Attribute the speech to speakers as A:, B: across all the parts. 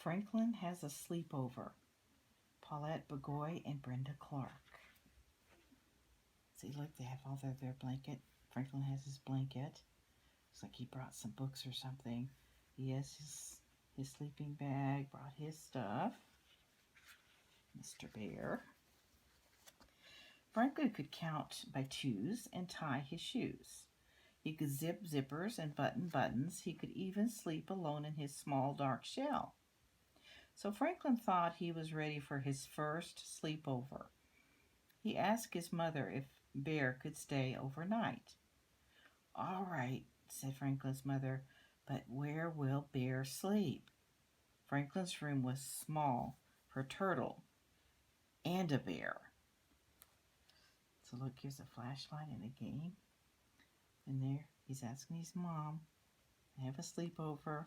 A: Franklin has a sleepover. Paulette Bagoy and Brenda Clark. See, look, they have all their blanket. Franklin has his blanket. Looks like he brought some books or something. He has his sleeping bag, brought his stuff. Mr. Bear. Franklin could count by twos and tie his shoes. He could zip zippers and button buttons. He could even sleep alone in his small dark shell. So Franklin thought he was ready for his first sleepover. He asked his mother if Bear could stay overnight. "All right," said Franklin's mother, "but where will Bear sleep?" Franklin's room was small for Turtle and a bear. So look, here's a flashlight and a game. And there, he's asking his mom to have a sleepover.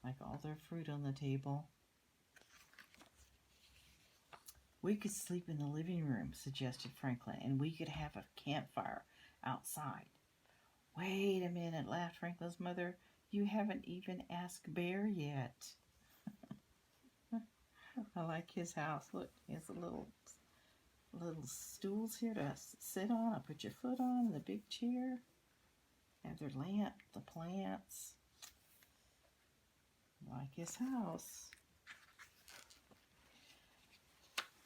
A: Like all their fruit on the table. "We could sleep in the living room," suggested Franklin, "and we could have a campfire outside." "Wait a minute," laughed Franklin's mother. "You haven't even asked Bear yet." I like his house. Look, he has a little stools here to sit on. Put your foot on the big chair. Have their lamp, the plants. I like his house.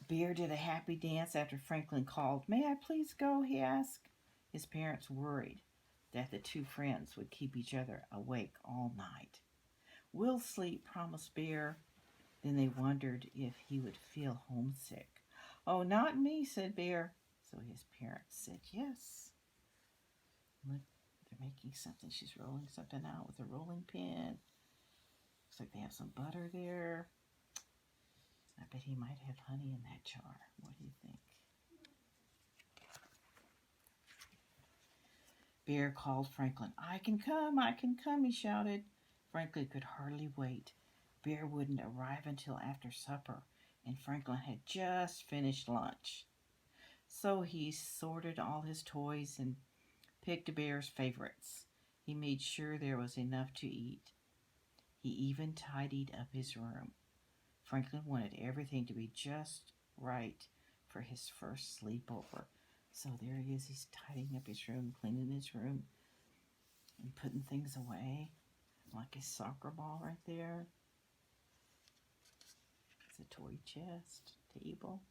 A: Bear did a happy dance after Franklin called. "May I please go?" he asked. His parents worried that the two friends would keep each other awake all night. "We'll sleep," promised Bear. Then they wondered if he would feel homesick. "Oh, not me," said Bear. So his parents said yes. Look, they're making something. She's rolling something out with a rolling pin. Looks like they have some butter there. I bet he might have honey in that jar. What do you think? Bear called Franklin. I can come, he shouted. Franklin could hardly wait. Bear wouldn't arrive until after supper, and Franklin had just finished lunch. So he sorted all his toys and picked Bear's favorites. He made sure there was enough to eat. He even tidied up his room. Franklin wanted everything to be just right for his first sleepover. So there he is. He's tidying up his room, cleaning his room, and putting things away. Like his soccer ball right there. It's a toy chest, table.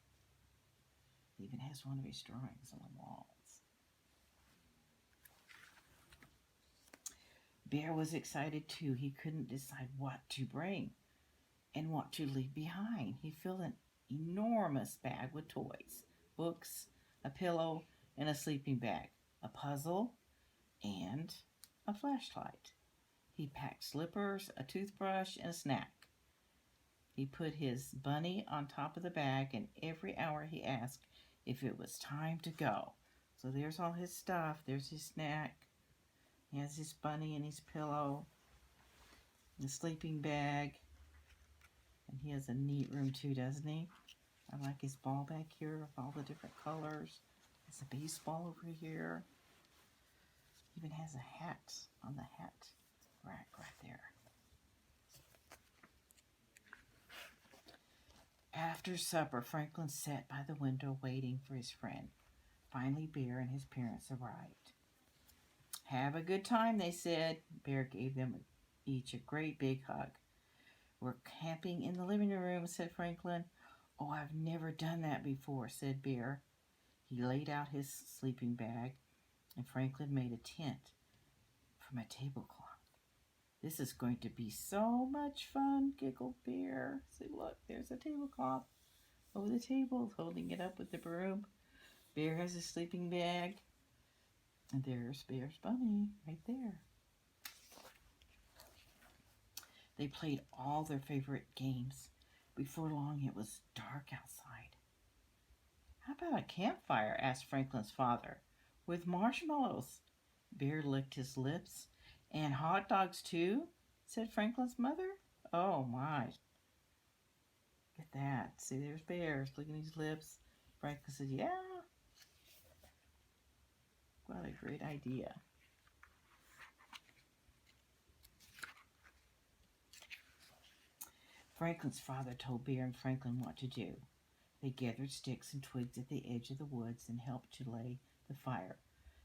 A: He even has one of his drawings on the walls. Bear was excited too. He couldn't decide what to bring and what to leave behind. He filled an enormous bag with toys, books, a pillow, and a sleeping bag, a puzzle, and a flashlight. He packed slippers, a toothbrush, and a snack. He put his bunny on top of the bag, and every hour he asked if it was time to go. So there's all his stuff. There's his snack. He has his bunny and his pillow, the sleeping bag. And he has a neat room too, doesn't he? I like his ball back here with all the different colors. There's a baseball over here. Even has a hat on the hat rack right there. After supper, Franklin sat by the window waiting for his friend. Finally, Bear and his parents arrived. Have a good time, they said. Bear gave them each a great big hug. We're camping in the living room, said Franklin. Oh, I've never done that before, said Bear. He laid out his sleeping bag, and Franklin made a tent from a tablecloth. This is going to be so much fun, giggled Bear. See, look, there's a tablecloth over the table, holding it up with the broom. Bear has a sleeping bag, and there's Bear's bunny right there. They played all their favorite games. Before long, it was dark outside. How about a campfire? Asked Franklin's father. With marshmallows. Bear licked his lips. And hot dogs too? Said Franklin's mother. Oh my. Look at that. See, there's Bear licking his lips. Franklin said, yeah. What a great idea. Franklin's father told Bear and Franklin what to do. They gathered sticks and twigs at the edge of the woods and helped to lay the fire.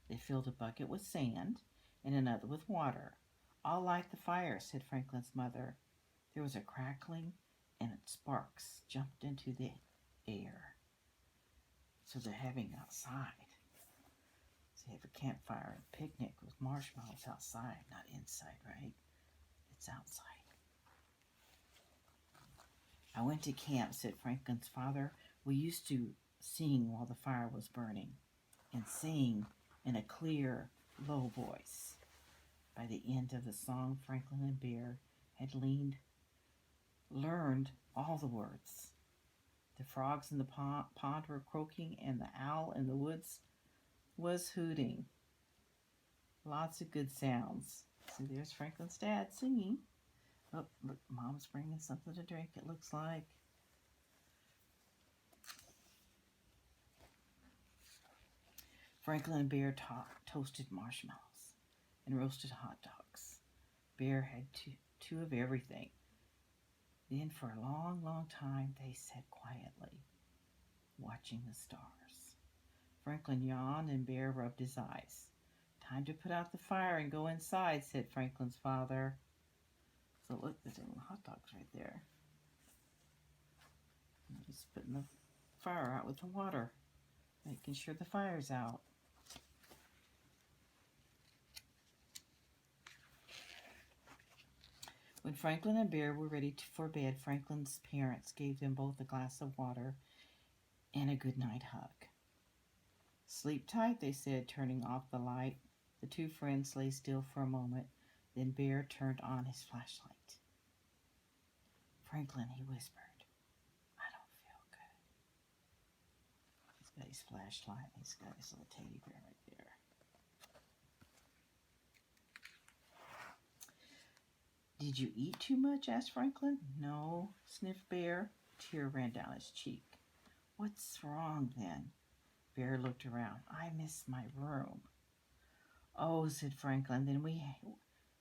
A: They filled a bucket with sand and another with water. "I'll light the fire," said Franklin's mother. There was a crackling and sparks jumped into the air. So they're having outside. So you have a campfire and picnic with marshmallows outside, not inside, right? It's outside. "I went to camp," said Franklin's father. "We used to sing while the fire was burning, and sing in a clear, low voice." By the end of the song, Franklin and Bear had learned all the words. The frogs in the pond were croaking, and the owl in the woods was hooting. Lots of good sounds. So there's Franklin's dad singing. Oh, look, Mom's bringing something to drink, it looks like. Franklin and Bear toasted marshmallows and roasted hot dogs. Bear had two of everything. Then for a long, long time, they sat quietly, watching the stars. Franklin yawned and Bear rubbed his eyes. "Time to put out the fire and go inside," said Franklin's father. So look, there's little hot dogs right there. I'm just putting the fire out with the water, making sure the fire's out. When Franklin and Bear were ready for bed, Franklin's parents gave them both a glass of water and a goodnight hug. "Sleep tight," they said, turning off the light. The two friends lay still for a moment. Then Bear turned on his flashlight. "Franklin," he whispered, "I don't feel good." He's got his flashlight and he's got his little teddy bear right there. "Did you eat too much?" asked Franklin. "No," sniffed Bear. A tear ran down his cheek. "What's wrong then?" Bear looked around. "I miss my room." "Oh," said Franklin.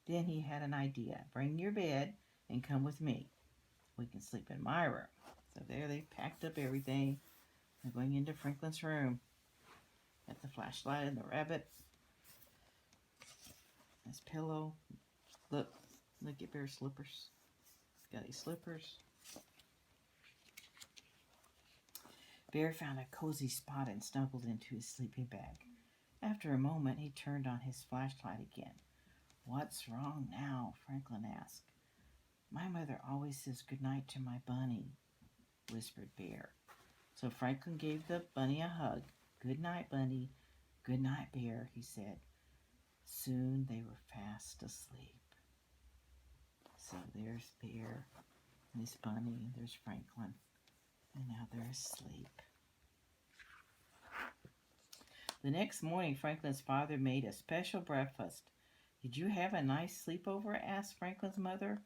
A: Then he had an idea. "Bring your bed and come with me. We can sleep in my room." So there they packed up everything. They're going into Franklin's room. Got the flashlight and the rabbit. His pillow. Look at Bear's slippers. He's got his slippers. Bear found a cozy spot and snuggled into his sleeping bag. After a moment, he turned on his flashlight again. "What's wrong now?" Franklin asked. "My mother always says goodnight to my bunny," whispered Bear. So Franklin gave the bunny a hug. "Good night, bunny. Good night, Bear," he said. Soon they were fast asleep. So there's Bear and his bunny, and there's Franklin, and now they're asleep. The next morning, Franklin's father made a special breakfast. "Did you have a nice sleepover?" asked Franklin's mother.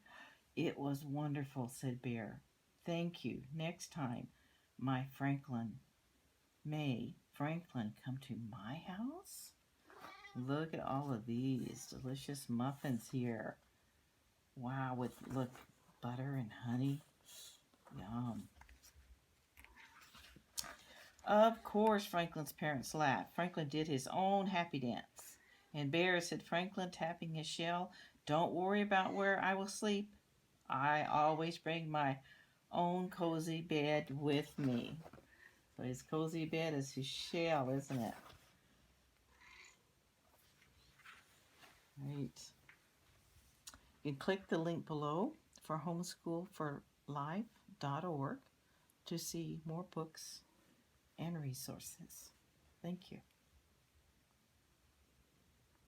A: "It was wonderful," said Bear. "Thank you. Next time, may Franklin come to my house?" Look at all of these delicious muffins here. Wow, with, look, butter and honey. Yum. Of course, Franklin's parents laughed. Franklin did his own happy dance. "And Bear," said Franklin, tapping his shell, "don't worry about where I will sleep. I always bring my own cozy bed with me." So his cozy bed is his shell, isn't it? Right. You can click the link below for homeschoolforlife.org to see more books and resources. Thank you.